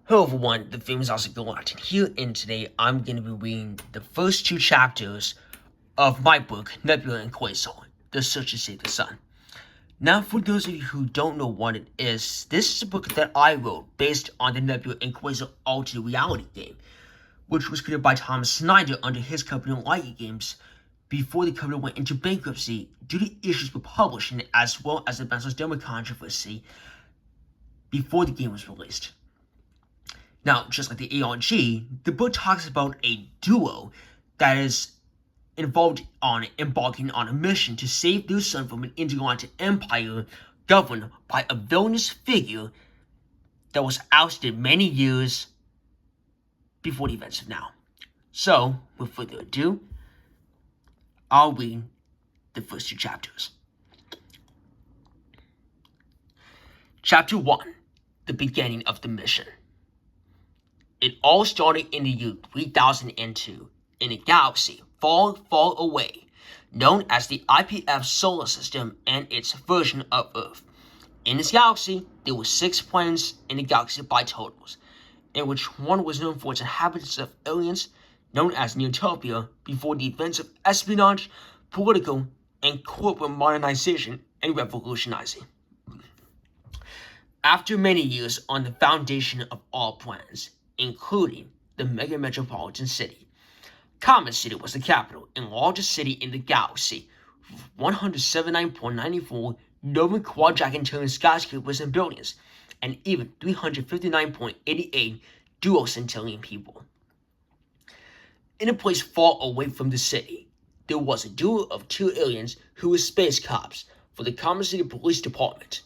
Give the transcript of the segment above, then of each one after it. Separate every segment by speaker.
Speaker 1: Hello everyone, the famous Oscar Galactic here, and today I'm going to be reading the first two chapters of my book, Nebula and Quasar, The Search to Save the Sun. Now, for those of you who don't know what it is, this is a book that I wrote based on the Nebula and Quasar alternate reality game, which was created by Thomas Snyder under his company Light Games before the company went into bankruptcy due to issues with publishing as well as the Benzel's Demo controversy before the game was released. Now, just like the ARG, the book talks about a duo that is involved on embarking on a mission to save their son from an intergalactic empire governed by a villainous figure that was ousted many years before the events of now. So, with further ado, I'll read the first two chapters. Chapter 1, The Beginning of the Mission. It all started in the year 3002 in a galaxy far, far away, known as the IPF solar system and its version of Earth. In this galaxy, there were 6 planets in the galaxy by totals, in which one was known for its inhabitants of aliens, known as Neotopia, before the events of espionage, political, and corporate modernization and revolutionizing. After many years on the foundation of all plans, including the mega metropolitan city, Comet City was the capital and largest city in the galaxy, with 179.94 Northern quadrant skyscrapers and buildings, and even 359.88 duocentillion people. In a place far away from the city, there was a duo of 2 aliens who were space cops for the Comet City Police Department,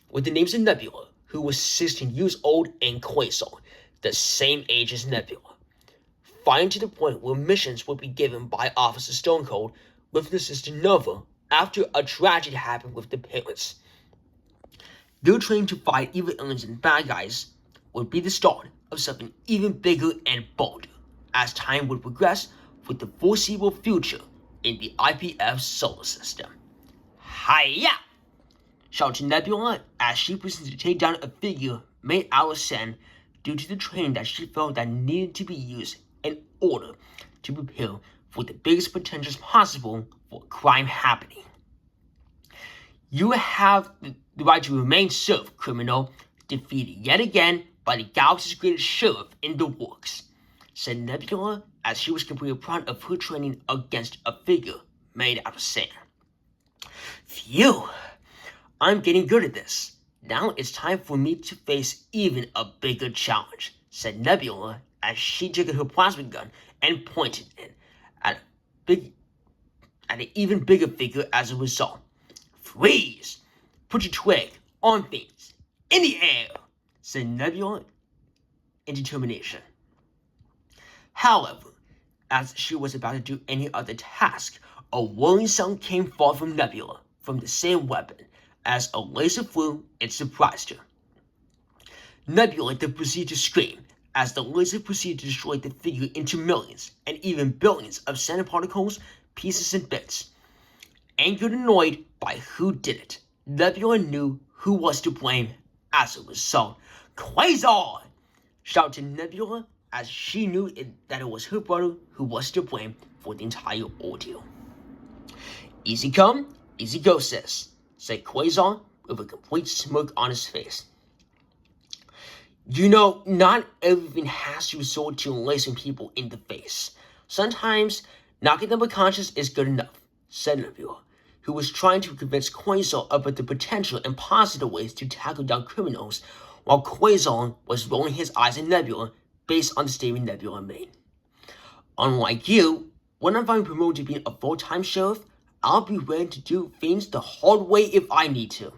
Speaker 1: with the names of Nebula, who was 16 years old, and Quasar, the same age as Nebula, fighting to the point where missions would be given by Officer Stone Cold with the sister Nova after a tragedy happened with the parents. Their training to fight evil aliens and bad guys would be the start of something even bigger and bolder as time would progress with the foreseeable future in the IPF solar system. Hiya! Shouted Nebula as she proceeded to take down a figure made out of sand due to the training that she felt that needed to be used in order to prepare for the biggest potentials possible for crime happening. You have the right to remain served, criminal, defeated yet again by the galaxy's greatest sheriff in the works, said Nebula as she was completely proud of her training against a figure made out of sand. Phew, I'm getting good at this. Now it's time for me to face even a bigger challenge, said Nebula as she took her plasma gun and pointed it at an even bigger figure as a result. Freeze! Put your twig on things in the air, said Nebula in determination. However, as she was about to do any other task, a whirring sound came far from Nebula from the same weapon as a laser flew and surprised her. Nebula then proceeded to scream as the laser proceeded to destroy the figure into millions and even billions of sand particles, pieces, and bits. Angered and annoyed by who did it, Nebula knew who was to blame as a result. Quasar! Shouted Nebula as she knew that it was her brother who was to blame for the entire ordeal. Easy come, easy go, sis, said Quasar with a complete smirk on his face. You know, not everything has to resort to lasering people in the face. Sometimes, knocking them unconscious is good enough, said Nebula, who was trying to convince Quasar about the potential and positive ways to tackle down criminals, while Quasar was rolling his eyes at Nebula based on the statement Nebula made. Unlike you, when I'm finally promoted to being a full-time sheriff, I'll be ready to do things the hard way if I need to,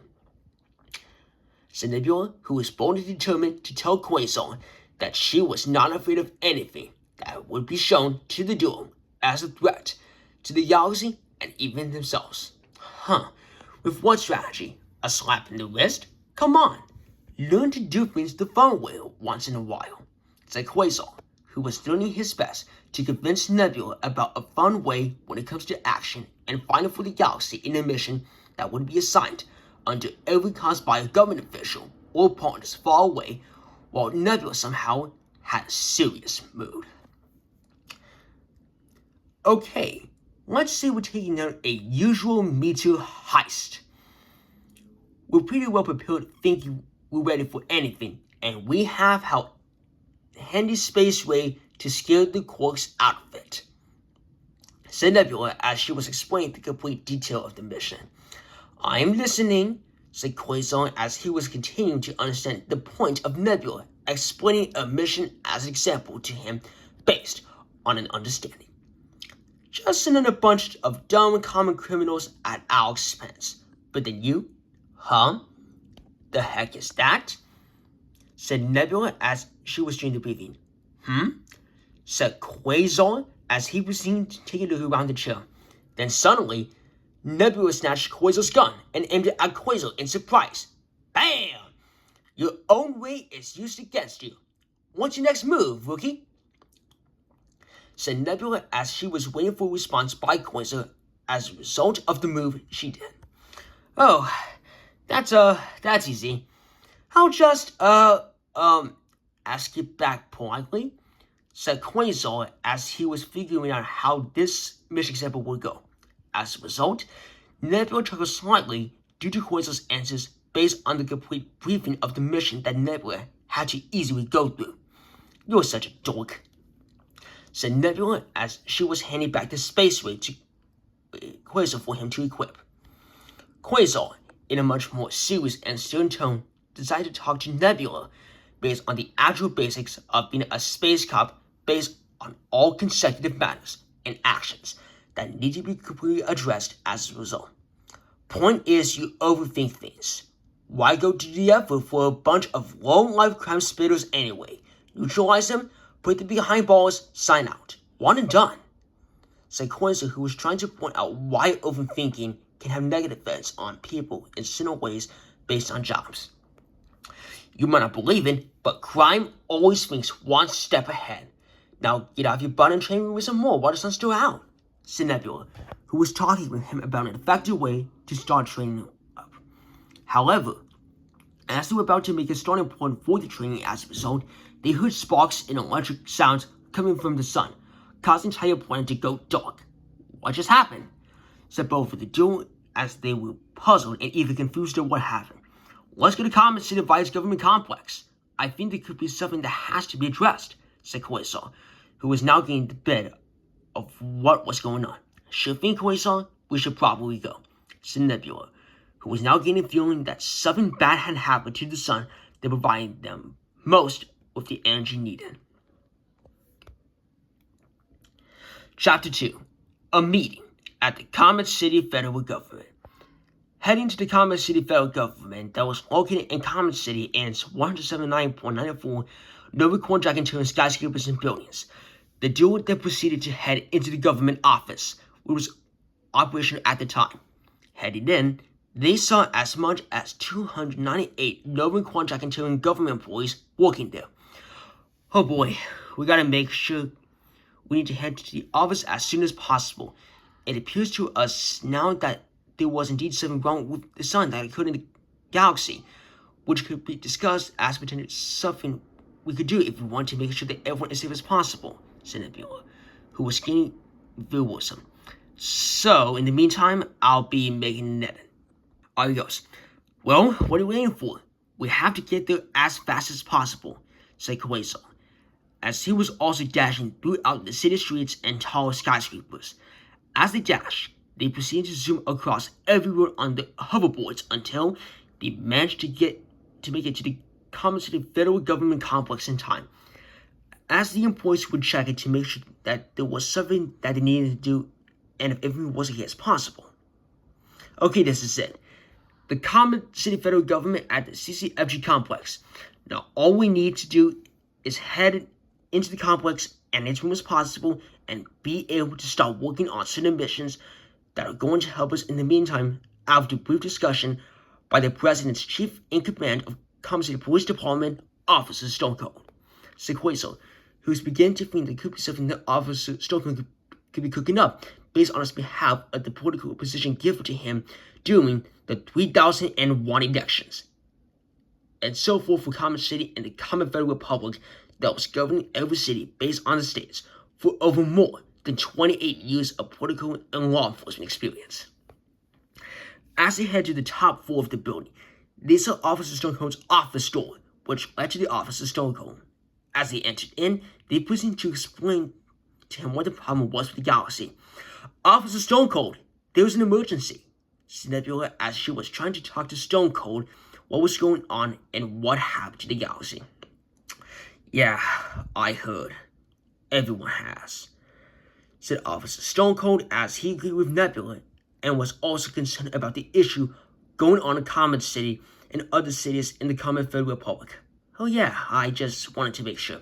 Speaker 1: said Nebula, who was bold and determined to tell Quasar that she was not afraid of anything that would be shown to the duo as a threat to the galaxy and even themselves. With what strategy? A slap in the wrist? Come on, learn to do things the fun way once in a while, said Quasar, who was doing his best to convince Nebula about a fun way when it comes to action and fighting for the galaxy in a mission that would be assigned under every cause by a government official or partners far away, while Nebula somehow had a serious mood. Okay, let's say we're taking out a usual meteor heist. We're pretty well prepared, thinking we're ready for anything, and we have how handy space ray to scare the quarks out of it, said Nebula as she was explaining the complete detail of the mission. I am listening, said Quasar as he was continuing to understand the point of Nebula, explaining a mission as an example to him based on an understanding. Just another bunch of dumb common criminals at our expense. But then you? Huh? The heck is that? Said Nebula as she was doing the breathing. Said Quasar as he proceeded to take a look around the chair. Then suddenly, Nebula snatched Quasar's gun and aimed it at Quasar in surprise. Bam! Your own way is used against you. What's your next move, rookie? Said Nebula as she was waiting for a response by Quasar as a result of the move she did. Oh, that's easy. I'll just, ask it back politely, said Quasar as he was figuring out how this mission example would go. As a result, Nebula chuckled slightly due to Quasar's answers based on the complete briefing of the mission that Nebula had to easily go through. You're such a dork, said Nebula as she was handing back the space ray to Quasar for him to equip. Quasar, in a much more serious and stern tone, decided to talk to Nebula based on the actual basics of being a space cop based on all consecutive matters and actions that need to be completely addressed as a result. Point is, you overthink things. Why go to the effort for a bunch of low-life crime spitters anyway? Neutralize them, put them behind bars, sign out. One and done, said Quasar, who was trying to point out why overthinking can have negative effects on people in similar ways based on jobs. You might not believe it, but crime always thinks one step ahead. Now get off your butt and train me with some more while the sun's still out, said Nebula, who was talking with him about an effective way to start training up. However, as they were about to make a starting point for the training as a result, they heard sparks and electric sounds coming from the sun, causing the entire planet to go dark. What just happened? Said both of the duo as they were puzzled and even confused at what happened. Let's go to Comet City Vice Government Complex. I think there could be something that has to be addressed, said Quasar, who was now getting the bit of what was going on. Sure thing, Quasar, we should probably go, said Nebula, who was now getting the feeling that something bad had happened to the sun that provided them most with the energy needed. Chapter 2. A meeting at the Comet City Federal Government. Heading to the Comet City Federal Government that was located in Comet City and its 179.94 Nova Quadrant skyscrapers and buildings, the duo then proceeded to head into the government office, which was operational at the time. Heading in, they saw as much as 298 Nova Quadrant government employees working there. Oh boy, we gotta make sure we need to head to the office as soon as possible. It appears to us now that there was indeed something wrong with the sun that occurred in the galaxy, which could be discussed as potentially something we could do if we want to make sure that everyone is safe as possible, said Nebula, who was getting very worrisome. So, in the meantime, I'll be making it. On he goes. Well, what are we waiting for? We have to get there as fast as possible, said Quasar, as he was also dashing throughout the city streets and tall skyscrapers. As they dashed, they proceeded to zoom across everywhere on the hoverboards until they managed to make it to the Comet City Federal Government Complex in time. As the employees were checking to make sure that there was something that they needed to do and if everything was okay as possible. Okay, this is it. The Comet City Federal Government at the CCFG Complex. Now, all we need to do is head into the complex and as soon as possible and be able to start working on certain missions that are going to help us in the meantime after a brief discussion by the President's Chief in Command of Comet City Police Department, Officer Stone Cold, said Quasar, who was beginning to think there could be something that Officer Stone Cold could be cooking up based on his behalf of the political position given to him during the 3001 elections. and so forth for Common City and the Common Federal Republic that was governing every city based on the states for over more than 28 years of political and law enforcement experience. As they head to the top floor of the building, they saw Officer Stonecold's office door, which led to the office of Stonecold. As they entered in, they proceeded to explain to him what the problem was with the galaxy. "Officer Stonecold, there was an emergency," said Nebula as she was trying to talk to Stonecold what was going on and what happened to the galaxy. "Yeah, I heard. Everyone has," said Officer Stonecold as he agreed with Nebula and was also concerned about the issue going on in Common City and other cities in the Common Federal Republic. "Oh yeah, I just wanted to make sure,"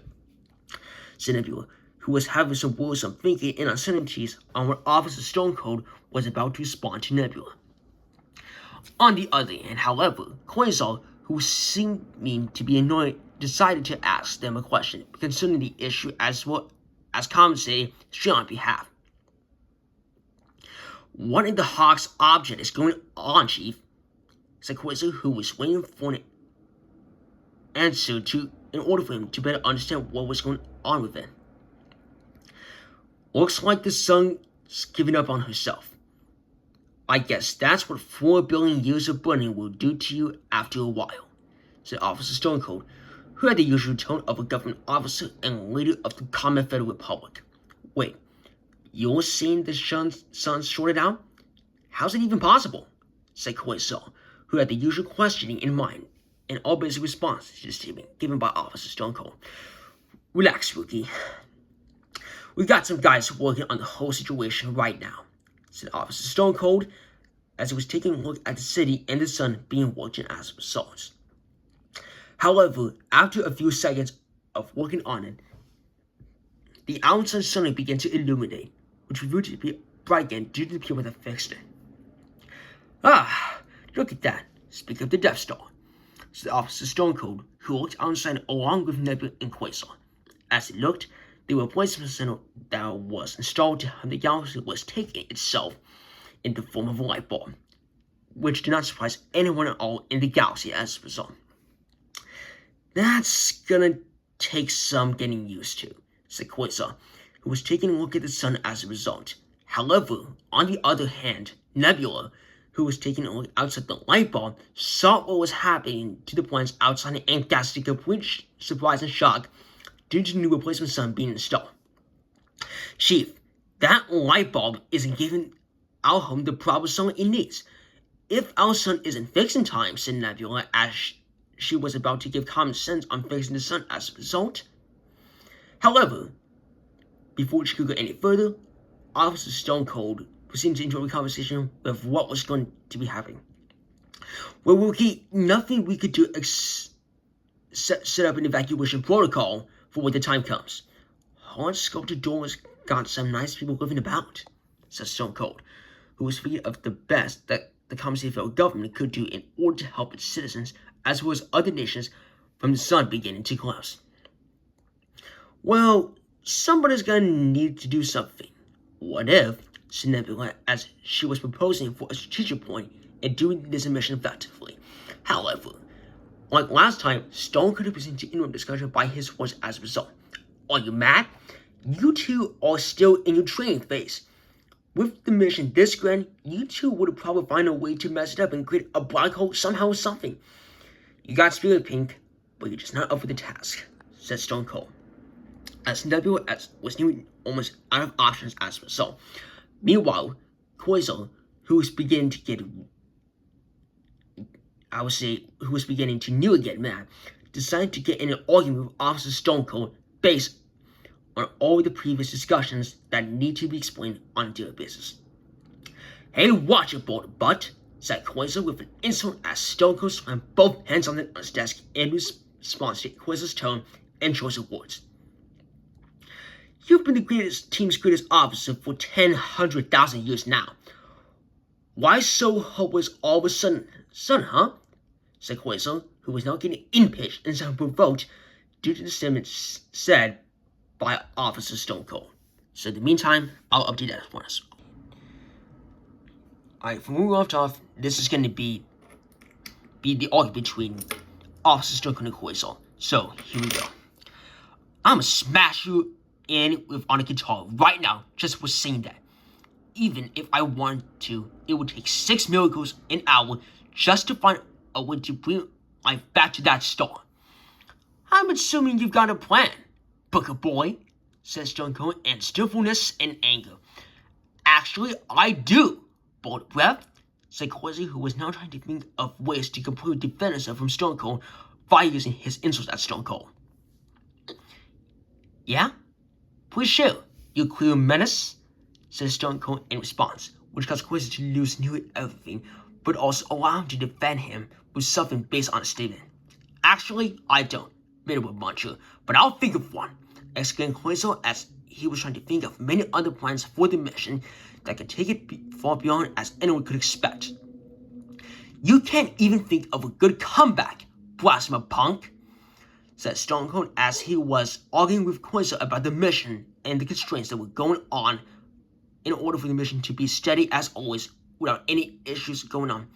Speaker 1: said Nebula, who was having some worrisome thinking and uncertainties on what Officer Stonecold was about to respond to Nebula. On the other hand, however, Quasar, who seeming to be annoyed, decided to ask them a question concerning the issue as well as Common City straight on behalf. "What in the Hawk's object is going on, Chief?" said Quasar, who was waiting for an answer in order for him to better understand what was going on with it. "Looks like the sun's giving up on herself. I guess that's what 4 billion years of burning will do to you after a while," said Officer Stonecold, who had the usual tone of a government officer and leader of the Common Federal Republic. "Wait, you're saying the sun's shorted out? How's it even possible?" said Quasar, who had the usual questioning in mind, and all basic responses to the statement given by Officer Stonecold. "Relax, Rookie. We got some guys working on the whole situation right now," said Officer Stonecold, as he was taking a look at the city and the sun being worked in as a result. However, after a few seconds of working on it, the outside suddenly began to illuminate, which revealed to be bright again due to the people that fixed it. "Ah, look at that. Speak of the Death Star," said Officer Stonecold, who looked outside along with Nebula and Quasar. As he looked, the replacement center that was installed to help the galaxy was taking itself in the form of a light bulb, which did not surprise anyone at all in the galaxy as a result. "That's gonna take some getting used to," said Quasar, who was taking a look at the sun as a result. However, on the other hand, Nebula, who was taking a look outside the light bulb, saw what was happening to the planets outside and gasped in complete surprise and shock due to the new replacement sun being installed. "Chief, that light bulb isn't giving our home the proper sunlight it needs. If our sun isn't fixed in time," said Nebula, as she was about to give common sense on fixing the sun as a result. However, before she could go any further, Officer Stonecold proceeded to interrupt the conversation with what was going to be happening. "Well, Rookie, nothing we could do set up an evacuation protocol for when the time comes. Hard sculpted doors got some nice people living about," said Stonecold, who was thinking of the best that the Common City federal government could do in order to help its citizens as well as other nations from the sun beginning to close. "Well, somebody's gonna need to do something. What if," said Nebula, as she was proposing for a strategic point in doing this mission effectively. However, like last time, Stone could have proceeded to interrupt discussion by his words as a result. "Are you mad? You two are still in your training phase. With the mission this grand, you two would probably find a way to mess it up and create a black hole somehow or something. You got spirit, Pink, but you're just not up for the task," said Stone Cold, as Nebula was nearly almost out of options as a result. Meanwhile, Quasar, who was beginning to nearly get mad, decided to get in an argument with Officer Stone Cold based on all the previous discussions that need to be explained on a daily basis. "Hey, watch it, bold butt," said Quasar with an insult as Stone Cold slammed both hands on his desk in response to Quasar's tone and choice of words. "You've been the team's greatest officer for 100,000 years now. Why so hopeless all of a sudden, huh?" said Quasar, who was now getting impatient and sounded provoked due to the statements said by Officer Stone Cold. So in the meantime, I'll update that for us. Alright, from where we left off, this is going to be the argument between Officer Stone Cold and Quasar. So, here we go. I'ma smash you in on a guitar right now just for saying that. Even if I wanted to, it would take 6 miracles an hour just to find a way to bring life back to that star. I'm assuming you've got a plan, Booker Boy, says Stone Cold in stillfulness and anger. Actually, I do, bold breath, said Quasar, who was now trying to think of ways to completely defend himself from Stone Cold by using his insults at Stone Cold. Yeah? Please shoot, you clear menace, said Stone Cold in response, which caused Quasar to lose nearly everything, but also allow him to defend him with something based on a statement. Actually, I don't, made with Muncher, but I'll think of one, exclaimed Quasar as he was trying to think of many other plans for the mission that could take it far beyond as anyone could expect. You can't even think of a good comeback, Plasma Punk, said Stone Cold as he was arguing with Quasar about the mission and the constraints that were going on in order for the mission to be steady as always without any issues going on.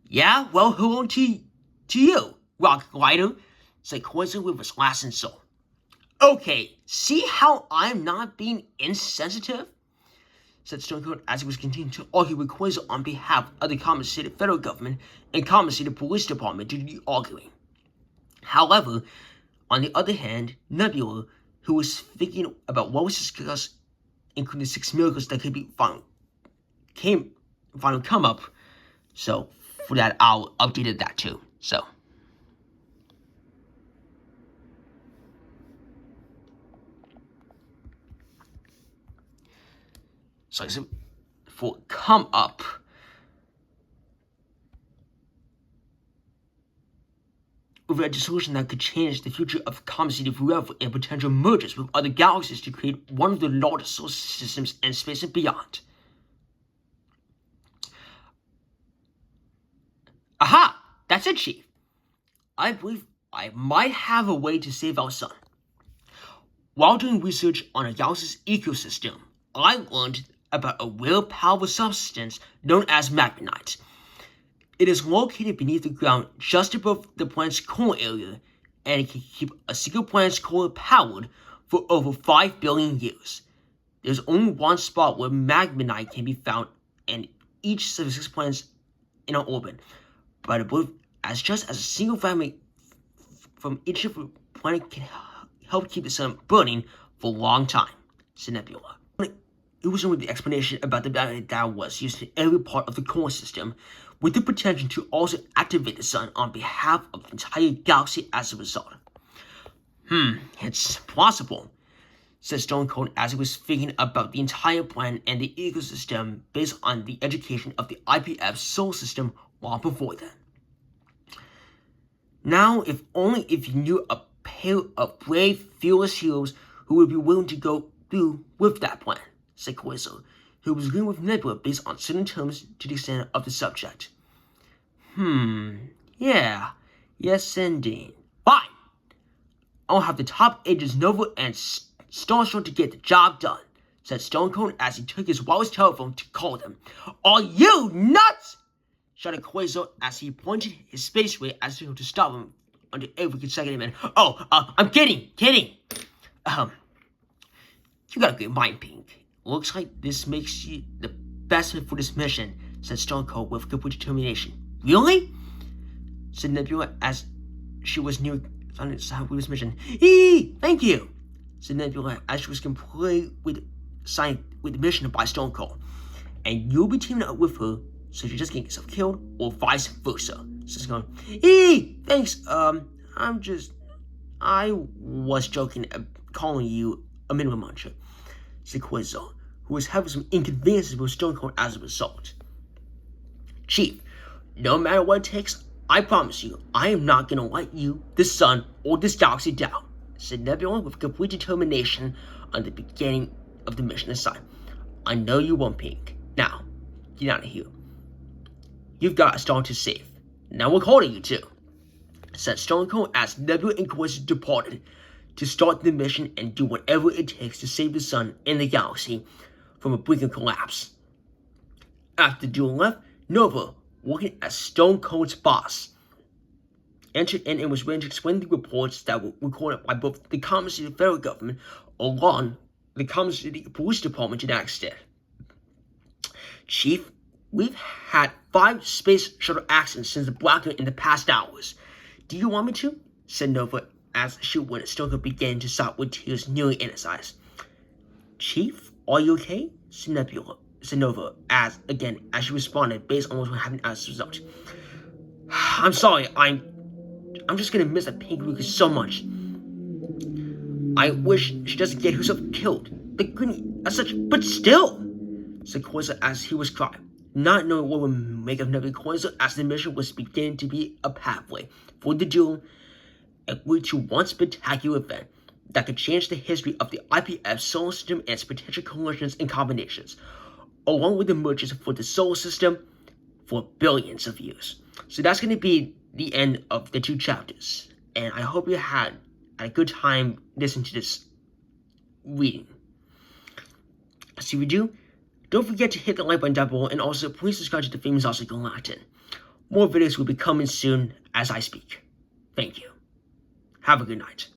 Speaker 1: Yeah, well, hello to you, Rock Glider, said Quasar with his last insult. Okay, see how I'm not being insensitive? Said Stone Cold as he was continuing to argue with Quasar on behalf of the Common City federal government and Common City Police Department due to the arguing. However, on the other hand, Nebula, who was thinking about what was discussed, including 6 miracles that could be finally come up. So for that, I'll update that too. So for come up. With a solution that could change the future of Common City forever and potential mergers with other galaxies to create one of the largest solar systems in space and beyond. Aha! That's it, Chief. I believe I might have a way to save our sun. While doing research on a galaxy's ecosystem, I learned about a rare powerful substance known as magmanite. It is located beneath the ground just above the planet's core area, and it can keep a single planet's core powered for over 5 billion years. There's only one spot where magmanite can be found, and each of the 6 planets in our orbit. But I believe as a single family from each of the planet can help keep the sun burning for a long time, said Nebula. It was only the explanation about the magnet that was used in every part of the core system, with the potential to also activate the sun on behalf of the entire galaxy as a result. It's possible, said Stone Cold as he was thinking about the entire plan and the ecosystem based on the education of the IPF solar system long before then. Now, if you knew a pair of brave, fearless heroes who would be willing to go through with that plan, said Quasar, who was agreeing with Nebula based on certain terms to the extent of the subject. Yeah, yes indeed. Fine! I'll have the top agents Nova and Starshot to get the job done, said Stone Cold as he took his wireless telephone to call them. Are you nuts? Shouted Quasar as he pointed his space ray as if to stop him under every consecutive minute. I'm kidding. You got a great mind, Pink. Looks like this makes you the best fit for this mission, said Stone Cold with complete determination. Really? Said Nebula as she was near on this mission. Thank you, said Nebula as she was completely signed with the mission by Stone Cold. And you'll be teaming up with her, so you just get yourself killed, or vice versa. So it's going, thanks, I was joking calling you a minimum muncher, said Quasar, who was having some inconveniences with Stone Cold as a result. Chief, no matter what it takes, I promise you, I am not gonna let you, the sun, or this galaxy down, said Nebula with complete determination on the beginning of the mission assignment. I know you won't, Pink. Now, get out of here. You've got a star to save. Now we're calling you to, said Stone Cold as Nebula and Quasar departed to start the mission and do whatever it takes to save the sun and the galaxy from a brink of collapse. After the duo left, Nova, working as Stone Cold's boss, entered in and was ready to explain the reports that were recorded by both the Commerce City federal government along the Commerce City Police Department to that extent. Chief, we've had 5 space shuttle accidents since the blackout in the past hours. Do you want me to? Said Nova as she went still began to sob with tears nearly in his eyes. Chief, are you okay? Said Nova as she responded based on what happened as a result. I'm sorry, I'm just gonna miss the pink Ruka so much. I wish she doesn't get herself killed. The green as such, but still, said Quasar as he was crying, not knowing what would make of Nebula. Quasar as the mission was beginning to be a pathway for the duel, agreed to one spectacular event that could change the history of the IPF solar system and its potential collisions and combinations, along with the emergence for the solar system for billions of years. So that's going to be the end of the 2 chapters, and I hope you had a good time listening to this reading. So if you do, don't forget to hit the like button down below, and also please subscribe to the famous Oscar Latin. More videos will be coming soon as I speak. Thank you. Have a good night.